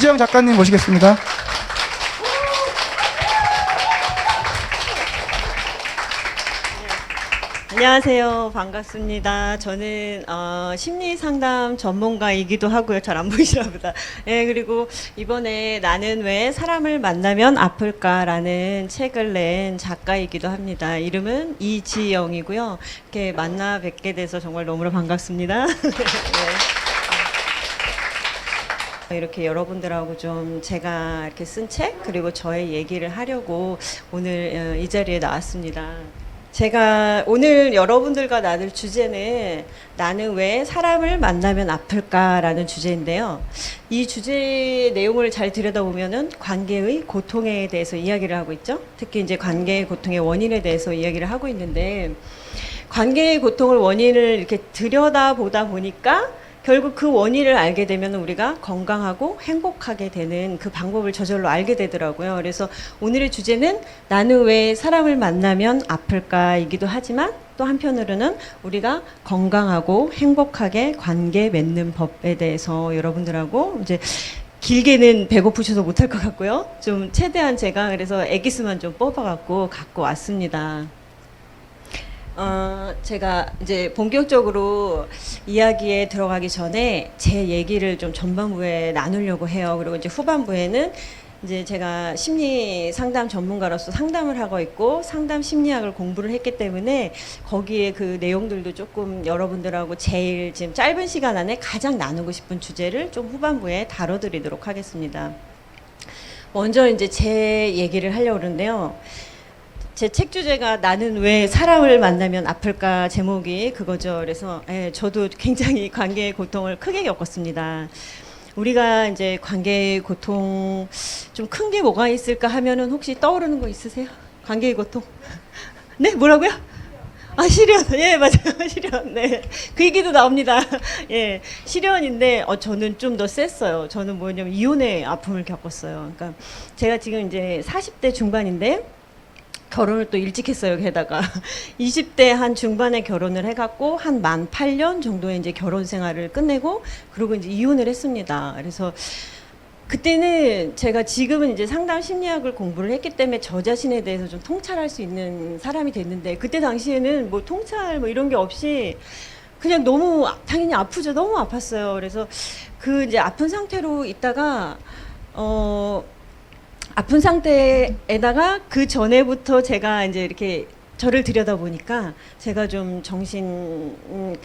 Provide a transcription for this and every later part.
이지영 작가님 모시겠습니다. 안녕하세요. 반갑습니다. 저는 심리 상담 전문가이기도 하고요. 잘 안 보이시나 보다. 예, 그리고 이번에 나는 왜 사람을 만나면 아플까라는 책을 낸 작가이기도 합니다. 이름은 이지영이고요. 이렇게 만나 뵙게 돼서 정말 너무나 반갑습니다. 네. 이렇게 여러분들하고 좀 제가 이렇게 쓴 책 그리고 저의 얘기를 하려고 오늘 이 자리에 나왔습니다. 제가 오늘 여러분들과 나눌 주제는 나는 왜 사람을 만나면 아플까라는 주제인데요. 이 주제의 내용을 잘 들여다보면은 관계의 고통에 대해서 이야기를 하고 있죠. 특히 이제 관계의 고통의 원인에 대해서 이야기를 하고 있는데 관계의 고통을 원인을 이렇게 들여다보다 보니까 결국 그 원인을 알게 되면 우리가 건강하고 행복하게 되는 그 방법을 저절로 알게 되더라고요. 그래서 오늘의 주제는 나는 왜 사람을 만나면 아플까이기도 하지만 또 한편으로는 우리가 건강하고 행복하게 관계 맺는 법에 대해서 여러분들하고 이제 길게는 배고프셔서 못할 것 같고요. 좀 최대한 제가 그래서 엑기스만 좀 뽑아갖고 갖고 왔습니다. 제가 이제 본격적으로 이야기에 들어가기 전에 제 얘기를 좀 전반부에 나누려고 해요. 그리고 이제 후반부에는 이제 제가 심리 상담 전문가로서 상담을 하고 있고 상담 심리학을 공부를 했기 때문에 거기에 그 내용들도 조금 여러분들하고 제일 지금 짧은 시간 안에 가장 나누고 싶은 주제를 좀 후반부에 다뤄드리도록 하겠습니다. 먼저 이제 제 얘기를 하려고 그러는데요. 제 책 주제가 나는 왜 사람을 만나면 아플까 제목이 그거죠. 그래서 저도 굉장히 관계의 고통을 크게 겪었습니다. 우리가 이제 관계의 고통 좀 큰 게 뭐가 있을까 하면은 혹시 떠오르는 거 있으세요? 관계의 고통? 네, 뭐라고요? 아, 시련. 예, 맞아요. 시련. 네. 그 얘기도 나옵니다. 예. 시련인데, 저는 좀 더 셌어요. 저는 뭐냐면 이혼의 아픔을 겪었어요. 그러니까 제가 지금 이제 40대 중반인데, 결혼을 또 일찍 했어요. 게다가 20대 한 중반에 결혼을 해갖고 한 만 8년 정도의 이제 결혼 생활을 끝내고 그리고 이제 이혼을 했습니다. 그래서 그때는 제가 지금은 이제 상담 심리학을 공부를 했기 때문에 저 자신에 대해서 좀 통찰할 수 있는 사람이 됐는데 그때 당시에는 뭐 통찰 뭐 이런 게 없이 그냥 너무 당연히 아프죠. 너무 아팠어요. 그래서 그 이제 아픈 상태로 있다가 아픈 상태에다가 그 전에부터 제가 이제 이렇게 저를 들여다보니까 제가 좀 정신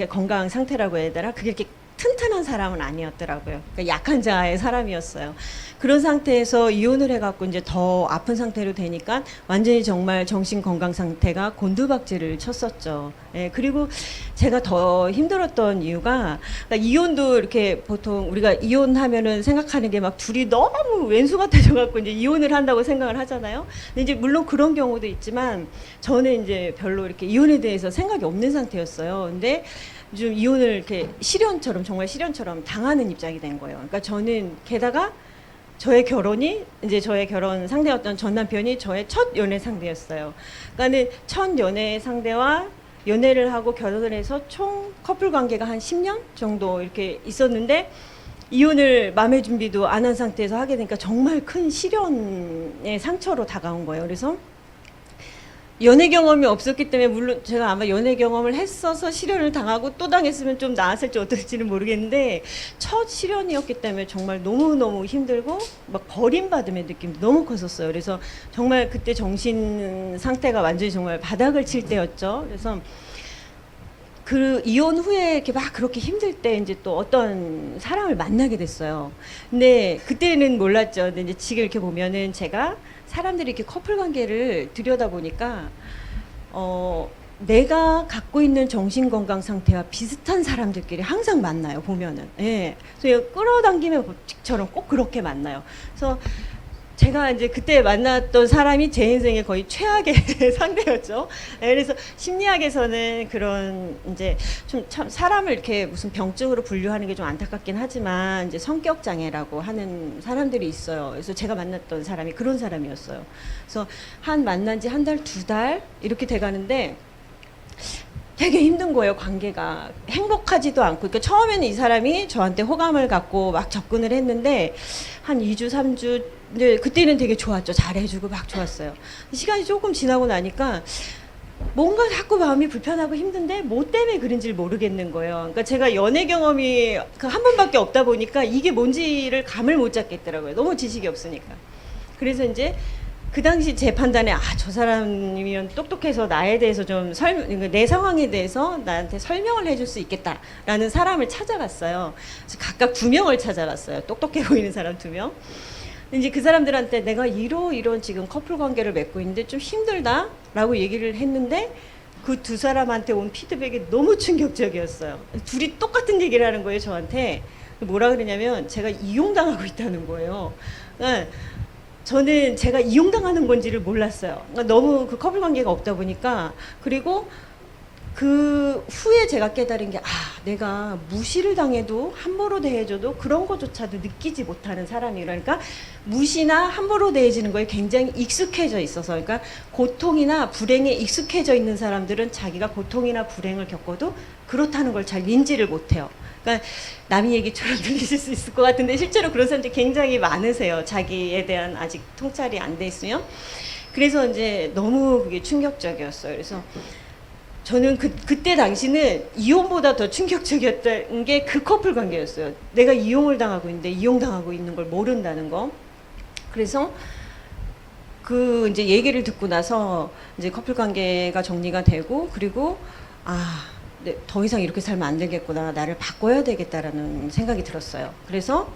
건강 상태라고 해야 되나 그게 이렇게 튼튼한 사람은 아니었더라고요. 그러니까 약한 자의 사람이었어요. 그런 상태에서 이혼을 해갖고 이제 더 아픈 상태로 되니까 완전히 정말 정신 건강 상태가 곤두박질을 쳤었죠. 예, 그리고 제가 더 힘들었던 이유가 그러니까 이혼도 이렇게 보통 우리가 이혼하면은 생각하는 게 막 둘이 너무 왼수 같아져갖고 이제 이혼을 한다고 생각을 하잖아요. 근데 이제 물론 그런 경우도 있지만 저는 이제 별로 이렇게 이혼에 대해서 생각이 없는 상태였어요. 근데 좀 이혼을 이렇게 시련처럼 정말 시련처럼 당하는 입장이 된 거예요. 그러니까 저는 게다가 저의 결혼이 이제 저의 결혼 상대였던 전 남편이 저의 첫 연애 상대였어요. 그러니까는 첫 연애 상대와 연애를 하고 결혼을 해서 총 커플 관계가 한 10년 정도 이렇게 있었는데 이혼을 마음의 준비도 안 한 상태에서 하게 되니까 정말 큰 시련의 상처로 다가온 거예요. 그래서 연애 경험이 없었기 때문에 물론 제가 아마 연애 경험을 했어서 시련을 당하고 또 당했으면 좀 나았을지 어떨지는 모르겠는데 첫 시련이었기 때문에 정말 너무너무 힘들고 막 버림받음의 느낌도 너무 컸었어요. 그래서 정말 그때 정신 상태가 완전히 정말 바닥을 칠 때였죠. 그래서 그 이혼 후에 이렇게 막 그렇게 힘들 때 이제 또 어떤 사람을 만나게 됐어요. 근데 그때는 몰랐죠. 근데 이제 지금 이렇게 보면은 제가 사람들이 이렇게 커플 관계를 들여다보니까 내가 갖고 있는 정신 건강 상태와 비슷한 사람들끼리 항상 만나요. 보면은 예, 그래서 끌어당기면 법칙처럼 꼭 그렇게 만나요. 그래서 제가 이제 그때 만났던 사람이 제 인생의 거의 최악의 상대였죠. 네, 그래서 심리학에서는 그런 이제 좀 참 사람을 이렇게 무슨 병증으로 분류하는 게 좀 안타깝긴 하지만 이제 성격 장애라고 하는 사람들이 있어요. 그래서 제가 만났던 사람이 그런 사람이었어요. 그래서 한 만난 지 한 달, 두 달 이렇게 돼 가는데 되게 힘든 거예요, 관계가. 행복하지도 않고. 그러니까 처음에는 이 사람이 저한테 호감을 갖고 막 접근을 했는데, 한 2주, 3주, 이제 그때는 되게 좋았죠. 잘해주고 막 좋았어요. 시간이 조금 지나고 나니까, 뭔가 자꾸 마음이 불편하고 힘든데, 뭐 때문에 그런지를 모르겠는 거예요. 그러니까 제가 연애 경험이 그 한 번밖에 없다 보니까, 이게 뭔지를 감을 못 잡겠더라고요. 너무 지식이 없으니까. 그래서 이제, 그 당시 제 판단에 저 사람이면 똑똑해서 나에 대해서 좀 내 상황에 대해서 나한테 설명을 해줄 수 있겠다라는 사람을 찾아갔어요. 그래서 각각 2명을 찾아갔어요. 똑똑해 보이는 사람 2명. 이제 그 사람들한테 내가 이런 지금 커플 관계를 맺고 있는데 좀 힘들다라고 얘기를 했는데 그 2 사람한테 온 피드백이 너무 충격적이었어요. 둘이 똑같은 얘기를 하는 거예요, 저한테. 뭐라 그러냐면 제가 이용당하고 있다는 거예요. 그러니까 저는 제가 이용당하는 건지를 몰랐어요. 그러니까 너무 그 커플 관계가 없다 보니까. 그리고 그 후에 제가 깨달은 게 내가 무시를 당해도 함부로 대해줘도 그런 것조차도 느끼지 못하는 사람이, 그러니까 무시나 함부로 대해지는 거에 굉장히 익숙해져 있어서, 그러니까 고통이나 불행에 익숙해져 있는 사람들은 자기가 고통이나 불행을 겪어도 그렇다는 걸 잘 인지를 못해요. 그러니까 남의 얘기처럼 들리실 수 있을 것 같은데 실제로 그런 사람들이 굉장히 많으세요. 자기에 대한 아직 통찰이 안 돼 있으면. 그래서 이제 너무 그게 충격적이었어요. 그래서 저는 그때 당시는 이혼보다 더 충격적이었던 게 그 커플 관계였어요. 내가 이용을 당하고 있는데 이용당하고 있는 걸 모른다는 거. 그래서 그 이제 얘기를 듣고 나서 이제 커플 관계가 정리가 되고, 그리고 네, 더 이상 이렇게 살면 안 되겠구나, 나를 바꿔야 되겠다라는 생각이 들었어요. 그래서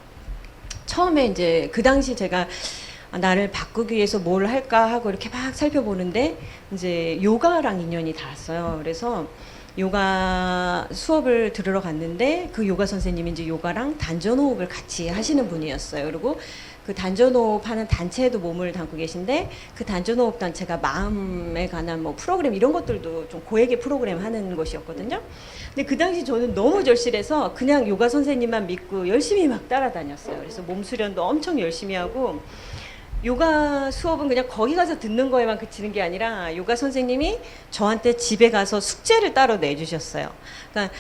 처음에 이제 그 당시 제가 나를 바꾸기 위해서 뭘 할까 하고 이렇게 막 살펴보는데 이제 요가랑 인연이 닿았어요. 그래서 요가 수업을 들으러 갔는데 그 요가 선생님이 이제 요가랑 단전호흡을 같이 하시는 분이었어요. 그리고 그 단전호흡 하는 단체에도 몸을 담고 계신데, 그 단전호흡 단체가 마음에 관한 뭐 프로그램 이런 것들도 좀 고액의 프로그램 하는 곳이었거든요. 근데 그 당시 저는 너무 절실해서 그냥 요가 선생님만 믿고 열심히 막 따라다녔어요. 그래서 몸 수련도 엄청 열심히 하고, 요가 수업은 그냥 거기 가서 듣는 거에만 그치는 게 아니라 요가 선생님이 저한테 집에 가서 숙제를 따로 내주셨어요. 그러니까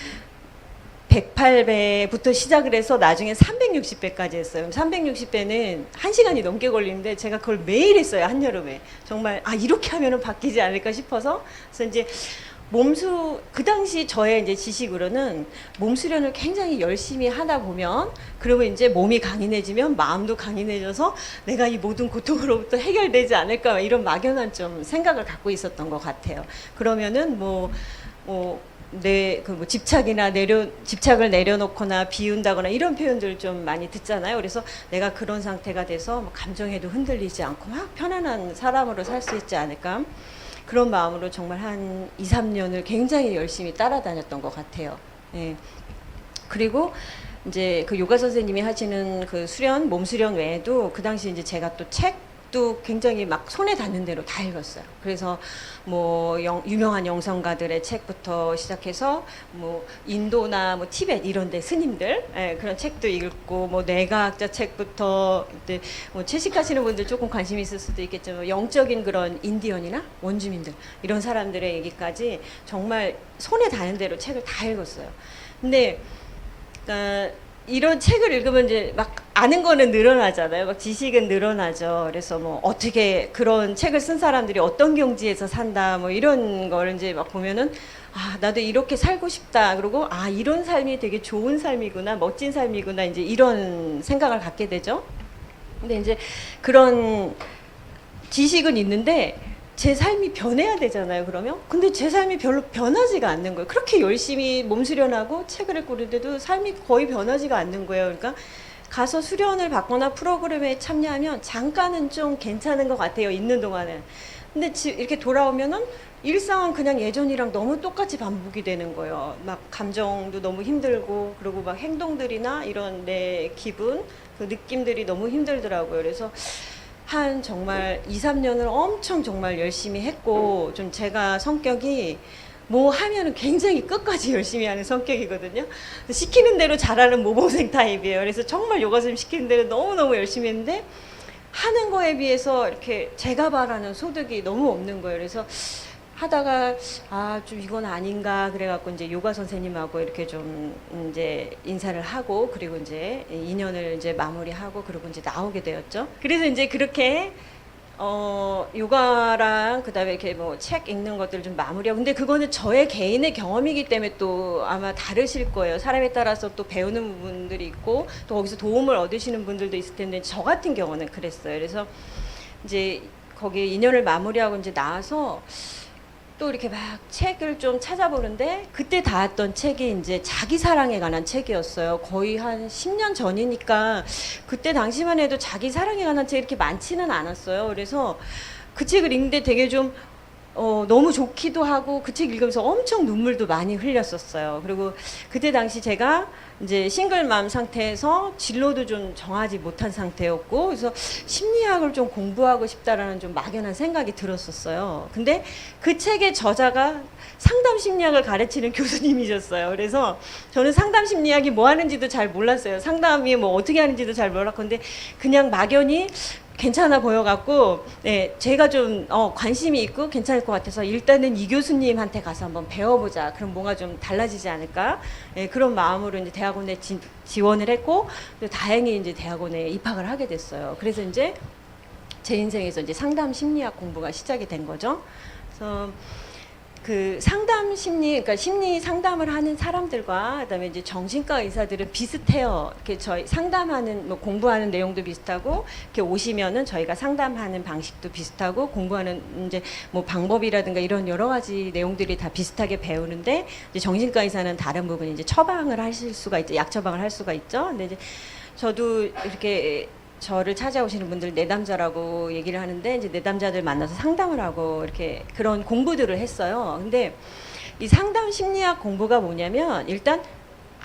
108배부터 시작을 해서 나중에 360배까지 했어요. 360배는 1시간이 넘게 걸리는데 제가 그걸 매일 했어요, 한여름에. 정말 이렇게 하면은 바뀌지 않을까 싶어서. 그래서 이제 그 당시 저의 이제 지식으로는 몸 수련을 굉장히 열심히 하다 보면, 그리고 이제 몸이 강인해지면 마음도 강인해져서 내가 이 모든 고통으로부터 해결되지 않을까, 이런 막연한 좀 생각을 갖고 있었던 것 같아요. 그러면은 집착을 내려놓거나 비운다거나 이런 표현들 좀 많이 듣잖아요. 그래서 내가 그런 상태가 돼서 감정에도 흔들리지 않고 막 편안한 사람으로 살 수 있지 않을까, 그런 마음으로 정말 한 2, 3년을 굉장히 열심히 따라다녔던 것 같아요. 예. 그리고 이제 그 요가 선생님이 하시는 그 수련, 몸 수련 외에도 그 당시 이제 제가 또 책도 굉장히 막 손에 닿는 대로 다 읽었어요. 그래서 유명한 영성가들의 책부터 시작해서 인도나 티베트 이런 데 스님들, 그런 책도 읽고, 뇌과학자 책부터, 이제 채식하시는 분들 조금 관심이 있을 수도 있겠지만 영적인 그런 인디언이나 원주민들 이런 사람들의 얘기까지 정말 손에 닿는 대로 책을 다 읽었어요. 근데 이런 책을 읽으면 이제 막 아는 거는 늘어나잖아요. 막 지식은 늘어나죠. 그래서 어떻게 그런 책을 쓴 사람들이 어떤 경지에서 산다, 이런 걸 이제 막 보면은 나도 이렇게 살고 싶다. 그리고 이런 삶이 되게 좋은 삶이구나, 멋진 삶이구나, 이제 이런 생각을 갖게 되죠. 근데 이제 그런 지식은 있는데 제 삶이 변해야 되잖아요, 그러면. 근데 제 삶이 별로 변하지가 않는 거예요. 그렇게 열심히 몸 수련하고 책을 읽고 그러는데도 삶이 거의 변하지가 않는 거예요. 그러니까 가서 수련을 받거나 프로그램에 참여하면 잠깐은 좀 괜찮은 것 같아요, 있는 동안은. 근데 이렇게 돌아오면은 일상은 그냥 예전이랑 너무 똑같이 반복이 되는 거예요. 막 감정도 너무 힘들고, 그리고 막 행동들이나 이런 내 기분, 그 느낌들이 너무 힘들더라고요. 그래서 한 정말 2, 3년을 엄청 정말 열심히 했고, 좀 제가 성격이 하면은 굉장히 끝까지 열심히 하는 성격이거든요. 시키는 대로 잘하는 모범생 타입이에요. 그래서 정말 요가 선생님 시키는 대로 너무너무 열심히 했는데 하는 거에 비해서 이렇게 제가 바라는 소득이 너무 없는 거예요. 그래서 하다가 좀 이건 아닌가 그래갖고 이제 요가 선생님하고 이렇게 좀 이제 인사를 하고 그리고 이제 2년을 이제 마무리하고 그리고 이제 나오게 되었죠. 그래서 이제 그렇게 요가랑 그다음에 이렇게 뭐 책 읽는 것들을 좀 마무리하고 근데 그거는 저의 개인의 경험이기 때문에 또 아마 다르실 거예요. 사람에 따라서 또 배우는 분들이 있고 또 거기서 도움을 얻으시는 분들도 있을 텐데 저 같은 경우는 그랬어요. 그래서 이제 거기 2년을 마무리하고 이제 나와서 또 이렇게 막 책을 좀 찾아보는데 그때 닿았던 책이 이제 자기 사랑에 관한 책이었어요. 거의 한 10년 전이니까 그때 당시만 해도 자기 사랑에 관한 책이 이렇게 많지는 않았어요. 그래서 그 책을 읽는데 되게 좀 너무 좋기도 하고 그 책 읽으면서 엄청 눈물도 많이 흘렸었어요. 그리고 그때 당시 제가 이제 싱글맘 상태에서 진로도 좀 정하지 못한 상태였고 그래서 심리학을 좀 공부하고 싶다라는 좀 막연한 생각이 들었었어요. 근데 그 책의 저자가 상담 심리학을 가르치는 교수님이셨어요. 그래서 저는 상담 심리학이 뭐 하는지도 잘 몰랐어요. 상담이 뭐 어떻게 하는지도 잘 몰랐고 근데 그냥 막연히 괜찮아 보여갖고 네, 제가 좀 관심이 있고 괜찮을 것 같아서 일단은 이 교수님한테 가서 한번 배워보자. 그럼 뭔가 좀 달라지지 않을까? 네, 그런 마음으로 이제 대학원에 지원을 했고 다행히 이제 대학원에 입학을 하게 됐어요. 그래서 이제 제 인생에서 이제 상담 심리학 공부가 시작이 된 거죠. 그래서 그 상담 심리, 그러니까 심리 상담을 하는 사람들과 그다음에 이제 정신과 의사들은 비슷해요. 이렇게 저희 상담하는 뭐 공부하는 내용도 비슷하고 이렇게 오시면은 저희가 상담하는 방식도 비슷하고 공부하는 이제 뭐 방법이라든가 이런 여러 가지 내용들이 다 비슷하게 배우는데 이제 정신과 의사는 다른 부분이 이제 처방을 하실 수가 있죠. 약 처방을 할 수가 있죠. 근데 이제 저도 이렇게 저를 찾아오시는 분들 내담자라고 얘기를 하는데 이제 내담자들 만나서 상담을 하고 이렇게 그런 공부들을 했어요. 근데 이 상담 심리학 공부가 뭐냐면 일단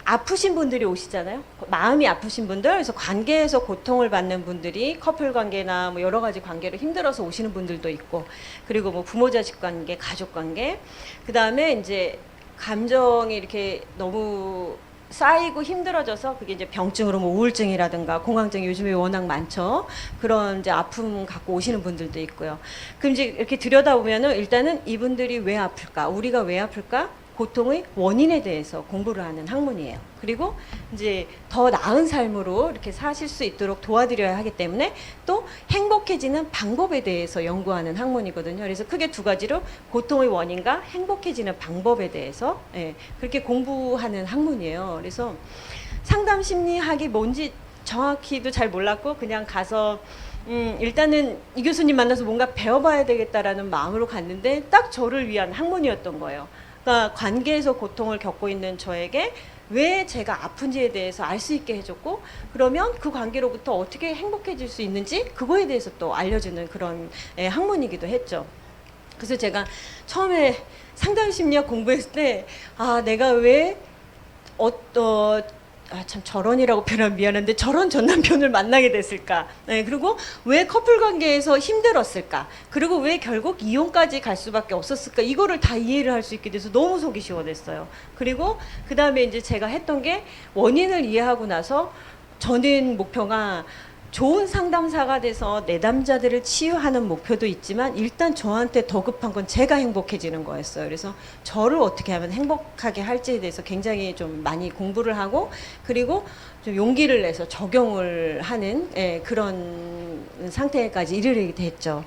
아프신 분들이 오시잖아요. 마음이 아프신 분들, 그래서 관계에서 고통을 받는 분들이 커플 관계나 뭐 여러 가지 관계로 힘들어서 오시는 분들도 있고, 그리고 뭐 부모 자식 관계, 가족 관계, 그 다음에 이제 감정이 이렇게 너무 쌓이고 힘들어져서 그게 이제 병증으로 뭐 우울증이라든가 공황증이 요즘에 워낙 많죠. 그런 이제 아픔 갖고 오시는 분들도 있고요. 그럼 이제 이렇게 들여다보면은 일단은 이분들이 왜 아플까? 우리가 왜 아플까? 고통의 원인에 대해서 공부를 하는 학문이에요. 그리고 이제 더 나은 삶으로 이렇게 사실 수 있도록 도와드려야 하기 때문에 또 행복해지는 방법에 대해서 연구하는 학문이거든요. 그래서 크게 두 가지로 고통의 원인과 행복해지는 방법에 대해서 그렇게 공부하는 학문이에요. 그래서 상담 심리학이 뭔지 정확히도 잘 몰랐고 그냥 가서 일단은 이 교수님 만나서 뭔가 배워봐야 되겠다라는 마음으로 갔는데 딱 저를 위한 학문이었던 거예요. 그러니까 관계에서 고통을 겪고 있는 저에게 왜 제가 아픈지에 대해서 알 수 있게 해줬고 그러면 그 관계로부터 어떻게 행복해질 수 있는지 그거에 대해서 또 알려주는 그런 학문이기도 했죠. 그래서 제가 처음에 상담 심리학 공부했을 때 내가 왜 참 저런이라고 표현하면 미안한데 저런 전 남편을 만나게 됐을까? 네, 그리고 왜 커플 관계에서 힘들었을까? 그리고 왜 결국 이혼까지 갈 수밖에 없었을까? 이거를 다 이해를 할 수 있게 돼서 너무 속이 시원했어요. 그리고 그 다음에 이제 제가 했던 게 원인을 이해하고 나서 저는 목표가 좋은 상담사가 돼서 내담자들을 치유하는 목표도 있지만 일단 저한테 더 급한 건 제가 행복해지는 거였어요. 그래서 저를 어떻게 하면 행복하게 할지에 대해서 굉장히 좀 많이 공부를 하고 그리고 좀 용기를 내서 적용을 하는 그런 상태까지 이르게 됐죠.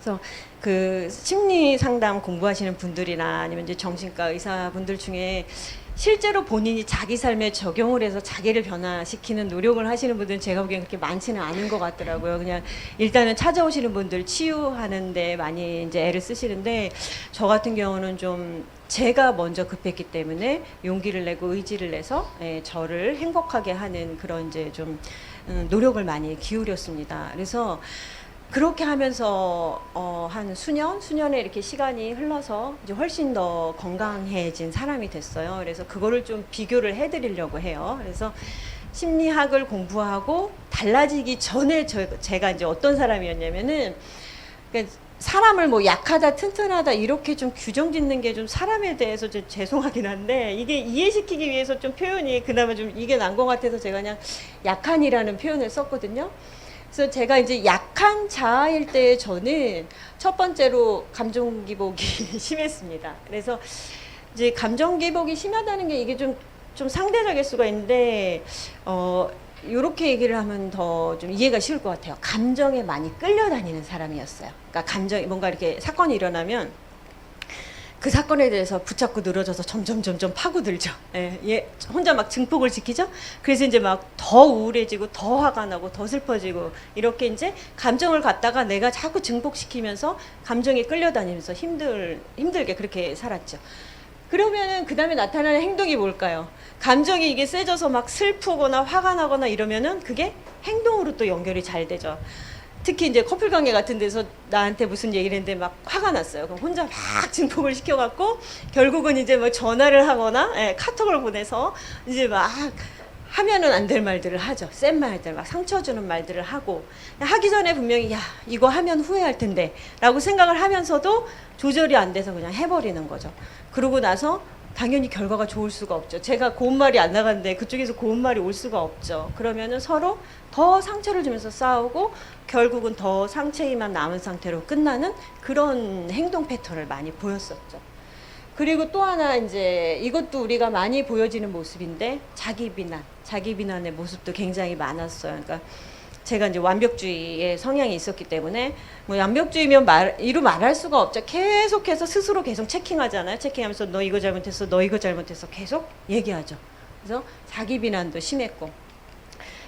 그래서 그 심리 상담 공부하시는 분들이나 아니면 이제 정신과 의사분들 중에 실제로 본인이 자기 삶에 적용을 해서 자기를 변화시키는 노력을 하시는 분들은 제가 보기엔 그렇게 많지는 않은 것 같더라고요. 그냥 일단은 찾아오시는 분들 치유하는데 많이 이제 애를 쓰시는데 저 같은 경우는 좀 제가 먼저 급했기 때문에 용기를 내고 의지를 내서 저를 행복하게 하는 그런 이제 좀 노력을 많이 기울였습니다. 그래서 그렇게 하면서 한 수년에 이렇게 시간이 흘러서 이제 훨씬 더 건강해진 사람이 됐어요. 그래서 그거를 좀 비교를 해드리려고 해요. 그래서 심리학을 공부하고 달라지기 전에 제가 이제 어떤 사람이었냐면은 그러니까 사람을 뭐 약하다 튼튼하다 이렇게 좀 규정 짓는 게 좀 사람에 대해서 좀 죄송하긴 한데 이게 이해시키기 위해서 좀 표현이 그나마 좀 이게 난 것 같아서 제가 그냥 약한이라는 표현을 썼거든요. 그래서 제가 이제 약한 자아일 때 저는 첫 번째로 감정 기복이 심했습니다. 그래서 이제 감정 기복이 심하다는 게 이게 좀 상대적일 수가 있는데 요렇게 얘기를 하면 더 좀 이해가 쉬울 것 같아요. 감정에 많이 끌려다니는 사람이었어요. 그러니까 감정이 뭔가 이렇게 사건이 일어나면 그 사건에 대해서 붙잡고 늘어져서 점점 파고들죠. 얘 혼자 막 증폭을 시키죠. 그래서 이제 막 더 우울해지고 더 화가 나고 더 슬퍼지고 이렇게 이제 감정을 갖다가 내가 자꾸 증폭시키면서 감정에 끌려다니면서 힘들게 그렇게 살았죠. 그러면은 그 다음에 나타나는 행동이 뭘까요? 감정이 이게 세져서 막 슬프거나 화가 나거나 이러면은 그게 행동으로 또 연결이 잘 되죠. 특히 이제 커플 관계 같은 데서 나한테 무슨 얘기를 했는데 막 화가 났어요. 그럼 혼자 막 증폭을 시켜갖고 결국은 이제 뭐 전화를 하거나 카톡을 보내서 이제 막 하면은 안 될 말들을 하죠. 센 말들, 막 상처 주는 말들을 하고 하기 전에 분명히 야 이거 하면 후회할 텐데 라고 생각을 하면서도 조절이 안 돼서 그냥 해버리는 거죠. 그러고 나서 당연히 결과가 좋을 수가 없죠. 제가 고운 말이 안 나갔는데 그쪽에서 고운 말이 올 수가 없죠. 그러면은 서로 더 상처를 주면서 싸우고 결국은 더 상처에만 남은 상태로 끝나는 그런 행동 패턴을 많이 보였었죠. 그리고 또 하나 이제 이것도 우리가 많이 보여지는 모습인데 자기 비난의 모습도 굉장히 많았어요. 그러니까 제가 이제 완벽주의의 성향이 있었기 때문에 뭐 완벽주의면 이루 말할 수가 없죠. 계속해서 스스로 계속 체킹하잖아요. 체킹하면서 너 이거 잘못했어, 너 이거 잘못했어 계속 얘기하죠. 그래서 자기 비난도 심했고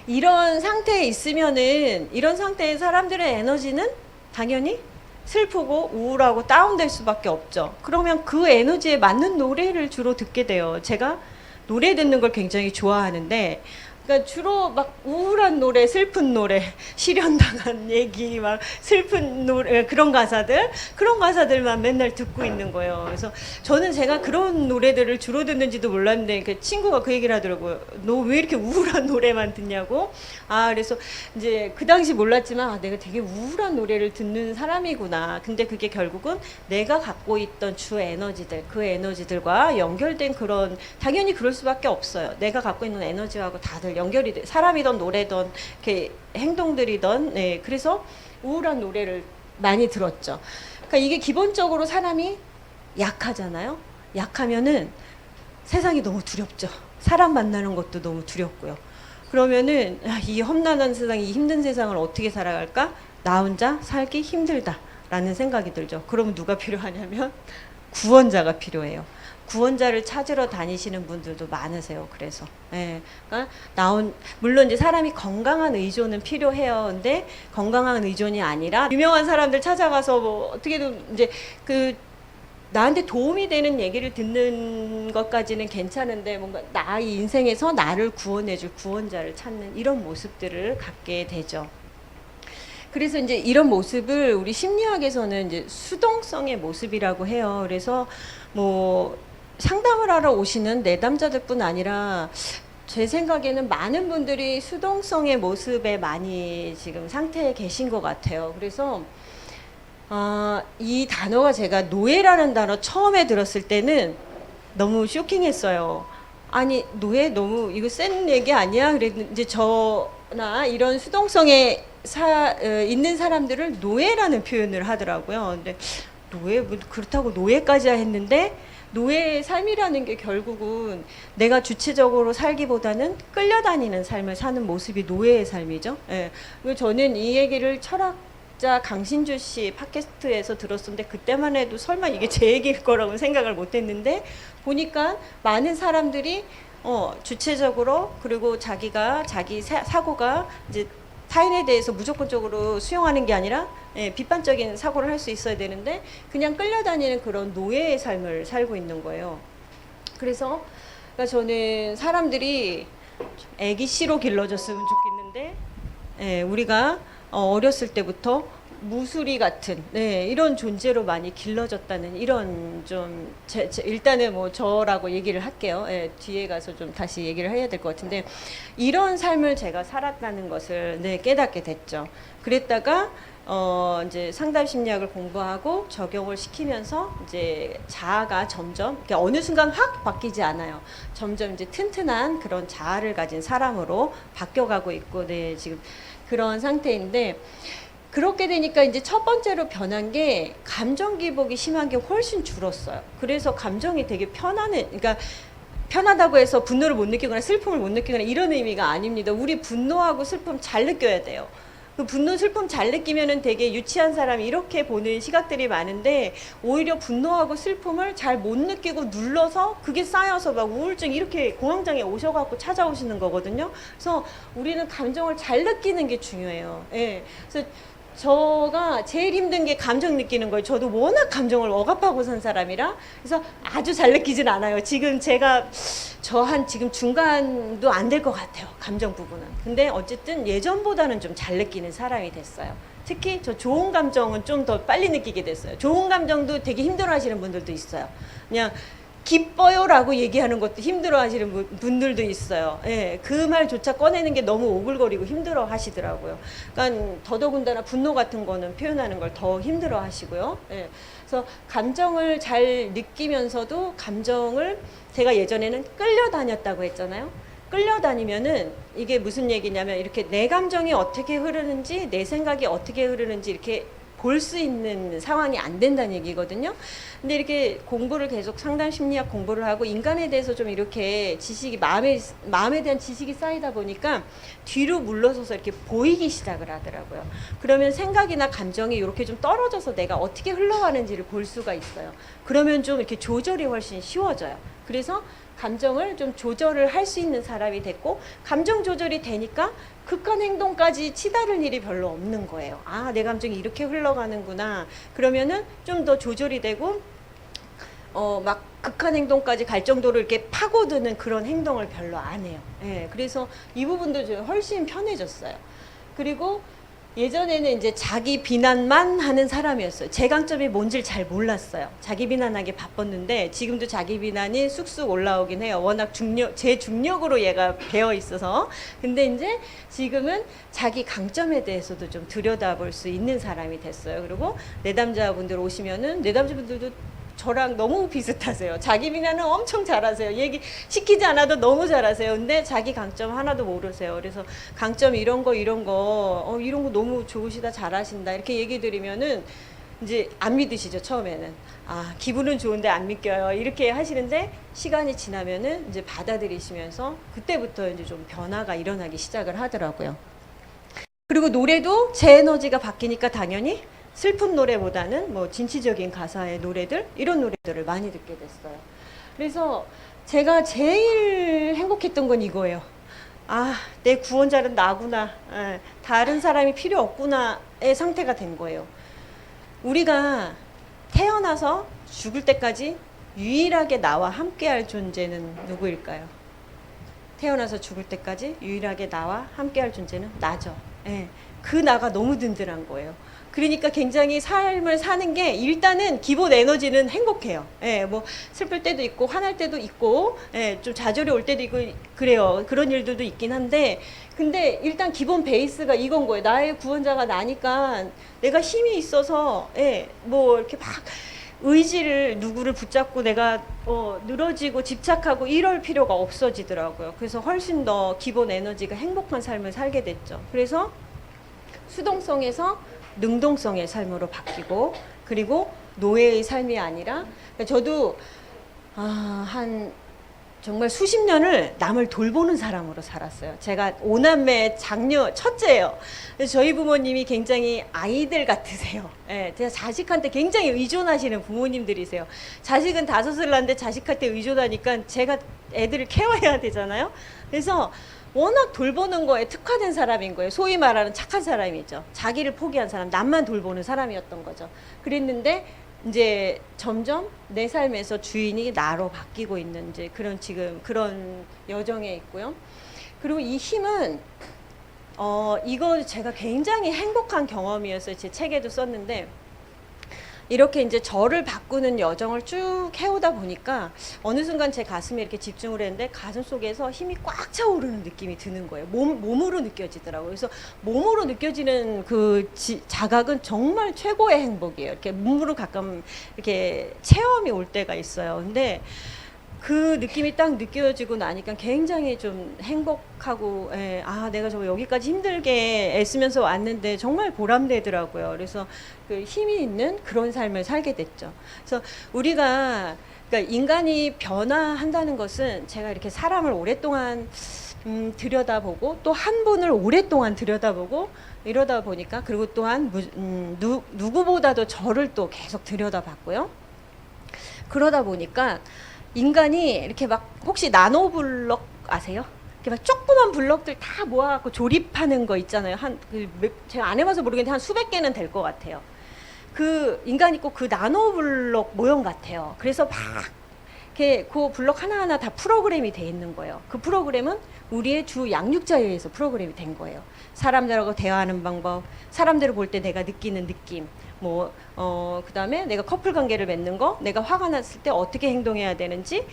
이런 상태에 있으면은 이런 상태의 사람들의 에너지는 당연히 슬프고 우울하고 다운될 수밖에 없죠. 그러면 그 에너지에 맞는 노래를 주로 듣게 돼요. 제가 노래 듣는 걸 굉장히 좋아하는데 그러니까 주로 막 우울한 노래, 슬픈 노래, 실연당한 얘기, 막 슬픈 노래 그런 가사들만 맨날 듣고 있는 거예요. 그래서 저는 제가 그런 노래들을 주로 듣는지도 몰랐는데 그 친구가 그 얘기를 하더라고요. 너 왜 이렇게 우울한 노래만 듣냐고. 그래서 이제 그 당시 몰랐지만 내가 되게 우울한 노래를 듣는 사람이구나. 근데 그게 결국은 내가 갖고 있던 주 에너지들, 그 에너지들과 연결된 그런 당연히 그럴 수밖에 없어요. 내가 갖고 있는 에너지하고 다들 연결이 돼. 사람이든 노래든 이렇게 행동들이든 그래서 우울한 노래를 많이 들었죠. 그러니까 이게 기본적으로 사람이 약하잖아요. 약하면은 세상이 너무 두렵죠. 사람 만나는 것도 너무 두렵고요. 그러면은 이 험난한 세상, 이 힘든 세상을 어떻게 살아갈까? 나 혼자 살기 힘들다라는 생각이 들죠. 그러면 누가 필요하냐면 구원자가 필요해요. 구원자를 찾으러 다니시는 분들도 많으세요. 그래서 그러니까 물론 이제 사람이 건강한 의존은 필요해요. 근데 건강한 의존이 아니라 유명한 사람들 찾아가서 뭐 어떻게든 이제 그 나한테 도움이 되는 얘기를 듣는 것까지는 괜찮은데 뭔가 나의 인생에서 나를 구원해줄 구원자를 찾는 이런 모습들을 갖게 되죠. 그래서 이제 이런 모습을 우리 심리학에서는 이제 수동성의 모습이라고 해요. 그래서 뭐 상담을 하러 오시는 내담자들뿐 아니라 제 생각에는 많은 분들이 수동성의 모습에 많이 지금 상태에 계신 것 같아요. 그래서 이 단어가 제가 노예라는 단어 처음에 들었을 때는 너무 쇼킹했어요. 아니 노예 너무 이거 센 얘기 아니야? 그랬는데 이제 저나 이런 수동성에 있는 사람들을 노예라는 표현을 하더라고요. 근데 노예 뭐 그렇다고 노예까지 했는데 노예의 삶이라는 게 결국은 내가 주체적으로 살기보다는 끌려다니는 삶을 사는 모습이 노예의 삶이죠. 저는 이 얘기를 철학자 강신주 씨 팟캐스트에서 들었었는데 그때만 해도 설마 이게 제 얘기일 거라고 생각을 못했는데 보니까 많은 사람들이 주체적으로 그리고 자기 사고가 이제 타인에 대해서 무조건적으로 수용하는 게 아니라 비판적인 사고를 할 수 있어야 되는데 그냥 끌려다니는 그런 노예의 삶을 살고 있는 거예요. 그래서 그러니까 저는 사람들이 애기 씨로 길러줬으면 좋겠는데 우리가 어렸을 때부터 무수리 같은 이런 존재로 많이 길러졌다는 이런 좀 일단은 뭐 저라고 얘기를 할게요. 뒤에 가서 좀 다시 얘기를 해야 될 것 같은데 이런 삶을 제가 살았다는 것을 깨닫게 됐죠. 그랬다가 이제 상담 심리학을 공부하고 적용을 시키면서 이제 자아가 점점 어느 순간 확 바뀌지 않아요. 점점 이제 튼튼한 그런 자아를 가진 사람으로 바뀌어가고 있고 지금 그런 상태인데, 그렇게 되니까 이제 첫 번째로 변한 게 감정 기복이 심한 게 훨씬 줄었어요. 그래서 감정이 되게 그러니까 편하다고 해서 분노를 못 느끼거나 슬픔을 못 느끼거나 이런 의미가 아닙니다. 우리 분노하고 슬픔 잘 느껴야 돼요. 그 분노, 슬픔 잘 느끼면은 되게 유치한 사람이 이렇게 보는 시각들이 많은데, 오히려 분노하고 슬픔을 잘 못 느끼고 눌러서 그게 쌓여서 막 우울증 이렇게 공황장애 오셔갖고 찾아오시는 거거든요. 그래서 우리는 감정을 잘 느끼는 게 중요해요. 예. 그래서 저가 제일 힘든 게 감정 느끼는 거예요. 저도 워낙 감정을 억압하고 산 사람이라. 그래서 아주 잘 느끼진 않아요. 지금 제가 지금 중간도 안 될 것 같아요. 감정 부분은. 근데 어쨌든 예전보다는 좀 잘 느끼는 사람이 됐어요. 특히 저 좋은 감정은 좀 더 빨리 느끼게 됐어요. 좋은 감정도 되게 힘들어 하시는 분들도 있어요. 그냥 기뻐요라고 얘기하는 것도 힘들어 하시는 분들도 있어요. 예, 그 말조차 꺼내는 게 너무 오글거리고 힘들어 하시더라고요. 그러니까 더더군다나 분노 같은 거는 표현하는 걸 더 힘들어 하시고요. 예, 그래서 감정을 잘 느끼면서도 감정을 제가 예전에는 끌려다녔다고 했잖아요. 끌려다니면은 이게 무슨 얘기냐면, 이렇게 내 감정이 어떻게 흐르는지, 내 생각이 어떻게 흐르는지 이렇게 볼 수 있는 상황이 안 된다는 얘기거든요. 근데 이렇게 공부를 계속 상담 심리학 공부를 하고 인간에 대해서 좀 이렇게 지식이 마음에 대한 지식이 쌓이다 보니까 뒤로 물러서서 이렇게 보이기 시작을 하더라고요. 그러면 생각이나 감정이 이렇게 좀 떨어져서 내가 어떻게 흘러가는지를 볼 수가 있어요. 그러면 좀 이렇게 조절이 훨씬 쉬워져요. 그래서 감정을 좀 조절을 할 수 있는 사람이 됐고, 감정 조절이 되니까 극한 행동까지 치달을 일이 별로 없는 거예요. 아, 내 감정이 이렇게 흘러가는구나. 그러면은 좀 더 조절이 되고, 막 극한 행동까지 갈 정도로 이렇게 파고드는 그런 행동을 별로 안 해요. 예, 그래서 이 부분도 좀 훨씬 편해졌어요. 그리고 예전에는 이제 자기 비난만 하는 사람이었어요. 제 강점이 뭔지를 잘 몰랐어요. 자기 비난하기 바빴는데, 지금도 자기 비난이 쑥쑥 올라오긴 해요. 워낙 제 중력으로 얘가 배어 있어서. 근데 이제 지금은 자기 강점에 대해서도 좀 들여다볼 수 있는 사람이 됐어요. 그리고 내담자분들 오시면은, 내담자분들도 저랑 너무 비슷하세요. 자기 비난은 엄청 잘하세요. 얘기 시키지 않아도 너무 잘하세요. 근데 자기 강점 하나도 모르세요. 그래서 강점 이런 거 이런 거 너무 좋으시다, 잘하신다 이렇게 얘기 드리면은 이제 안 믿으시죠, 처음에는. 아, 기분은 좋은데 안 믿겨요, 이렇게 하시는데, 시간이 지나면은 이제 받아들이시면서 그때부터 이제 좀 변화가 일어나기 시작을 하더라고요. 그리고 노래도 제 에너지가 바뀌니까 당연히 슬픈 노래보다는 뭐 진취적인 가사의 노래들, 이런 노래들을 많이 듣게 됐어요. 그래서 제가 제일 행복했던 건 이거예요. 아, 내 구원자는 나구나. 다른 사람이 필요 없구나의 상태가 된 거예요. 우리가 태어나서 죽을 때까지 유일하게 나와 함께할 존재는 누구일까요? 태어나서 죽을 때까지 유일하게 나와 함께할 존재는 나죠. 예, 그 나가 너무 든든한 거예요. 그러니까 굉장히 삶을 사는 게, 일단은 기본 에너지는 행복해요. 예, 뭐 슬플 때도 있고 화날 때도 있고, 예, 좀 좌절이 올 때도 있고 그래요. 그런 일들도 있긴 한데, 근데 일단 기본 베이스가 이건 거예요. 나의 구원자가 나니까 내가 힘이 있어서, 예, 뭐 이렇게 막 의지를 누구를 붙잡고 내가 늘어지고 집착하고 이럴 필요가 없어지더라고요. 그래서 훨씬 더 기본 에너지가 행복한 삶을 살게 됐죠. 그래서 수동성에서 능동성의 삶으로 바뀌고, 그리고 노예의 삶이 아니라, 저도 정말 수십 년을 남을 돌보는 사람으로 살았어요. 제가 5남매 장녀 첫째예요. 저희 부모님이 굉장히 아이들 같으세요. 예, 제가 자식한테 굉장히 의존하시는 부모님들이세요. 자식은 5을 낳는데 자식한테 의존하니까 제가 애들을 케어해야 되잖아요. 그래서 워낙 돌보는 거에 특화된 사람인 거예요. 소위 말하는 착한 사람이죠. 자기를 포기한 사람, 남만 돌보는 사람이었던 거죠. 그랬는데 이제 점점 내 삶에서 주인이 나로 바뀌고 있는 이제 지금 그런 여정에 있고요. 그리고 이 힘은 이거 제가 굉장히 행복한 경험이었어요. 제 책에도 썼는데, 이렇게 이제 저를 바꾸는 여정을 쭉 해오다 보니까 어느 순간 제 가슴에 이렇게 집중을 했는데, 가슴 속에서 힘이 꽉 차오르는 느낌이 드는 거예요. 몸으로 느껴지더라고요. 그래서 몸으로 느껴지는 그 자각은 정말 최고의 행복이에요. 이렇게 몸으로 가끔 이렇게 체험이 올 때가 있어요. 근데 그 느낌이 딱 느껴지고 나니까 굉장히 좀 행복하고, 예, 아, 내가 저 여기까지 힘들게 애쓰면서 왔는데 정말 보람되더라고요. 그래서 그 힘이 있는 그런 삶을 살게 됐죠. 그래서 우리가, 그러니까 인간이 변화한다는 것은 제가 이렇게 사람을 오랫동안 들여다보고 또 한 분을 오랫동안 들여다보고 이러다 보니까, 그리고 또한 누구보다도 저를 또 계속 들여다봤고요. 그러다 보니까 인간이 이렇게 막, 혹시 나노블럭 아세요? 이렇게 막 조그만 블럭들 다 모아갖고 조립하는 거 있잖아요. 제가 안 해봐서 모르겠는데 한 수백 개는 될 것 같아요. 그 인간이 꼭 그 나노블럭 모형 같아요. 그래서 막 이렇게 그 블럭 하나하나 다 프로그램이 돼 있는 거예요. 그 프로그램은 우리의 주 양육자에 의해서 프로그램이 된 거예요. 사람들하고 대화하는 방법, 사람들을 볼 때 내가 느끼는 느낌, 그다음에 내가 커플 관계를 맺는 거, 내가 화가 났을 때 어떻게 행동해야 되는지,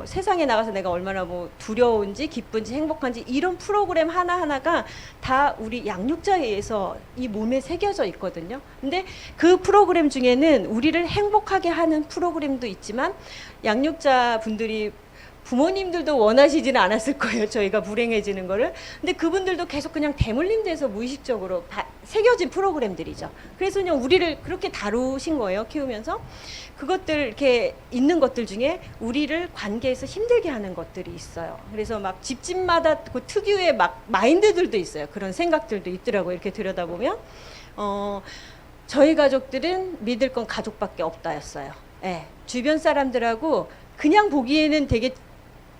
세상에 나가서 내가 얼마나 두려운지, 기쁜지, 행복한지, 이런 프로그램 하나하나가 다 우리 양육자에 의해서 이 몸에 새겨져 있거든요. 근데 그 프로그램 중에는 우리를 행복하게 하는 프로그램도 있지만, 양육자 분들이 부모님들도 원하시지는 않았을 거예요. 저희가 불행해지는 거를. 근데 그분들도 계속 그냥 대물림돼서 무의식적으로 새겨진 프로그램들이죠. 그래서 그냥 우리를 그렇게 다루신 거예요. 키우면서. 그것들 이렇게 있는 것들 중에 우리를 관계에서 힘들게 하는 것들이 있어요. 그래서 막 집집마다 그 특유의 막 마인드들도 있어요. 그런 생각들도 있더라고요. 이렇게 들여다보면. 저희 가족들은 믿을 건 가족밖에 없다였어요. 예. 주변 사람들하고 그냥 보기에는 되게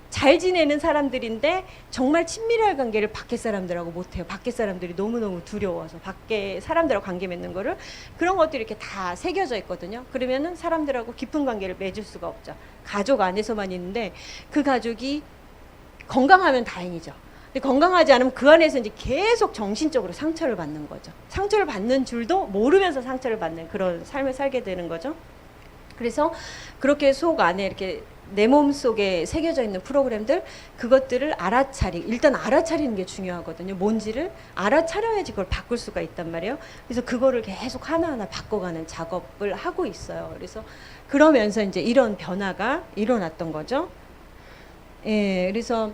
잘 지내는 사람들인데 정말 친밀한 관계를 밖에 사람들하고 못해요. 밖에 사람들이 너무너무 두려워서 밖에 사람들하고 관계 맺는 거를. 그런 것들이 이렇게 다 새겨져 있거든요. 그러면은 사람들하고 깊은 관계를 맺을 수가 없죠. 가족 안에서만 있는데 그 가족이 건강하면 다행이죠. 근데 건강하지 않으면 그 안에서 이제 계속 정신적으로 상처를 받는 거죠. 상처를 받는 줄도 모르면서 상처를 받는 그런 삶을 살게 되는 거죠. 그래서 그렇게 속 안에 이렇게 내 몸 속에 새겨져 있는 프로그램들, 그것들을 일단 알아차리는 게 중요하거든요. 뭔지를 알아차려야지 그걸 바꿀 수가 있단 말이에요. 그래서 그거를 계속 하나하나 바꿔가는 작업을 하고 있어요. 그래서 그러면서 이제 이런 변화가 일어났던 거죠. 예, 그래서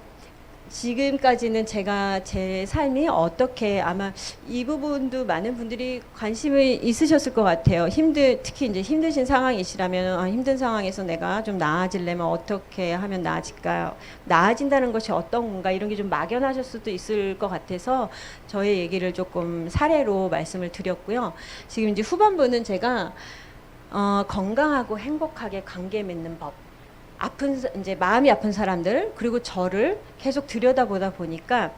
지금까지는 제가 제 삶이 어떻게, 아마 이 부분도 많은 분들이 관심이 있으셨을 것 같아요. 특히 이제 힘드신 상황이시라면, 힘든 상황에서 내가 좀 나아지려면 어떻게 하면 나아질까요? 나아진다는 것이 어떤 건가, 이런 게 좀 막연하실 수도 있을 것 같아서 저의 얘기를 조금 사례로 말씀을 드렸고요. 지금 이제 후반부는 제가 건강하고 행복하게 관계 맺는 법, 이제 마음이 아픈 사람들, 그리고 저를 계속 들여다보다 보니까,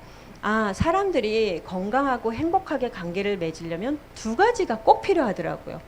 사람들이 건강하고 행복하게 관계를 맺으려면 두 가지가 꼭 필요하더라고요.